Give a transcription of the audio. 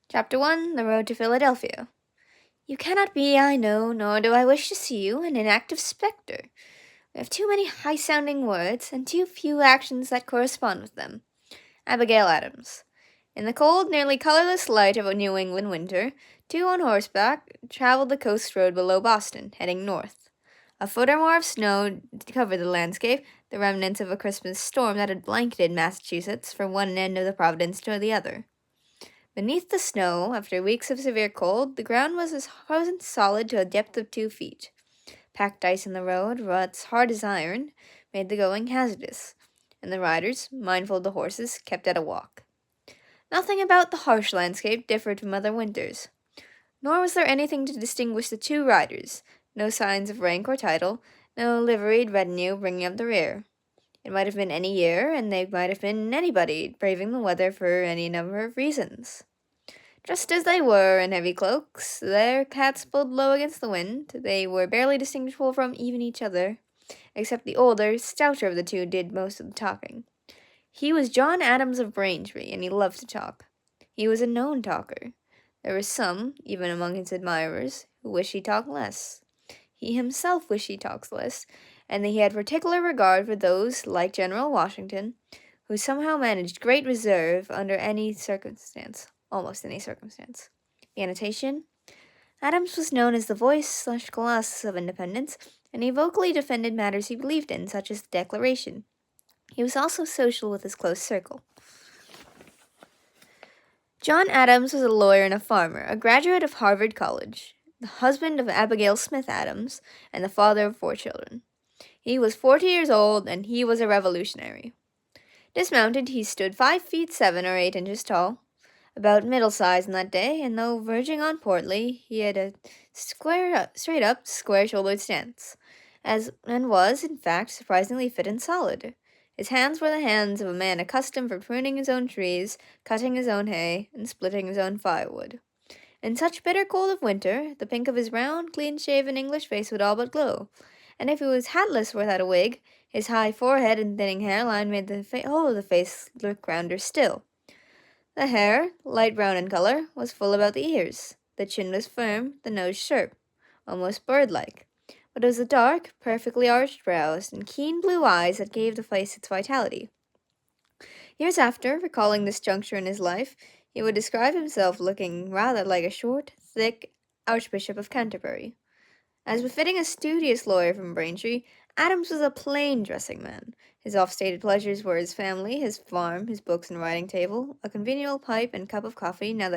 Chapter 1 The Road to Philadelphia. You cannot be, I know, nor do I wish to see you, an inactive spectre. We have too many high-sounding words, and too few actions that correspond with them. Abigail Adams. In the cold, nearly colorless light of a New England winter, two on horseback traveled the coast road below Boston, heading north. A foot or more of snow covered the landscape, the remnants of a Christmas storm that had blanketed Massachusetts from one end of the province to the other. Beneath the snow, after weeks of severe cold, the ground was as frozen solid to a depth of 2 feet. Packed ice in the road, ruts hard as iron, made the going hazardous, and the riders, mindful of the horses, kept at a walk. Nothing about the harsh landscape differed from other winters, nor was there anything to distinguish the two riders, no signs of rank or title, no liveried retinue bringing up the rear. It might have been any year, and they might have been anybody, braving the weather for any number of reasons. Dressed as they were in heavy cloaks, their hats pulled low against the wind, they were barely distinguishable from even each other, except the older, stouter of the two did most of the talking. He was John Adams of Braintree, and he loved to talk. He was a known talker. There were some, even among his admirers, who wished he talked less. He himself wished he talked less, and he had particular regard for those, like General Washington, who somehow managed great reserve under any circumstance, almost any circumstance. The annotation: Adams was known as the voice/colossus of independence, and he vocally defended matters he believed in, such as the Declaration. He was also social with his close circle. John Adams was a lawyer and a farmer, a graduate of Harvard College, the husband of Abigail Smith Adams, and the father of 4 children. He was 40 years old, and he was a revolutionary. Dismounted, he stood 5 feet 7 or 8 inches tall, about middle size in that day, and though verging on portly, he had a straight-up, square-shouldered stance, and was, in fact, surprisingly fit and solid. His hands were the hands of a man accustomed for pruning his own trees, cutting his own hay, and splitting his own firewood. In such bitter cold of winter, the pink of his round, clean-shaven English face would all but glow, and if he was hatless or without a wig, his high forehead and thinning hairline made the whole of the face look rounder still. The hair, light brown in color, was full about the ears. The chin was firm, the nose sharp, almost bird-like, but it was the dark, perfectly arched brows and keen blue eyes that gave the face its vitality. Years after, recalling this juncture in his life, he would describe himself looking rather like a short, thick Archbishop of Canterbury. As befitting a studious lawyer from Braintree, Adams was a plain-dressing man. His oft-stated pleasures were his family, his farm, his books and writing table, a convenient pipe and cup of coffee now that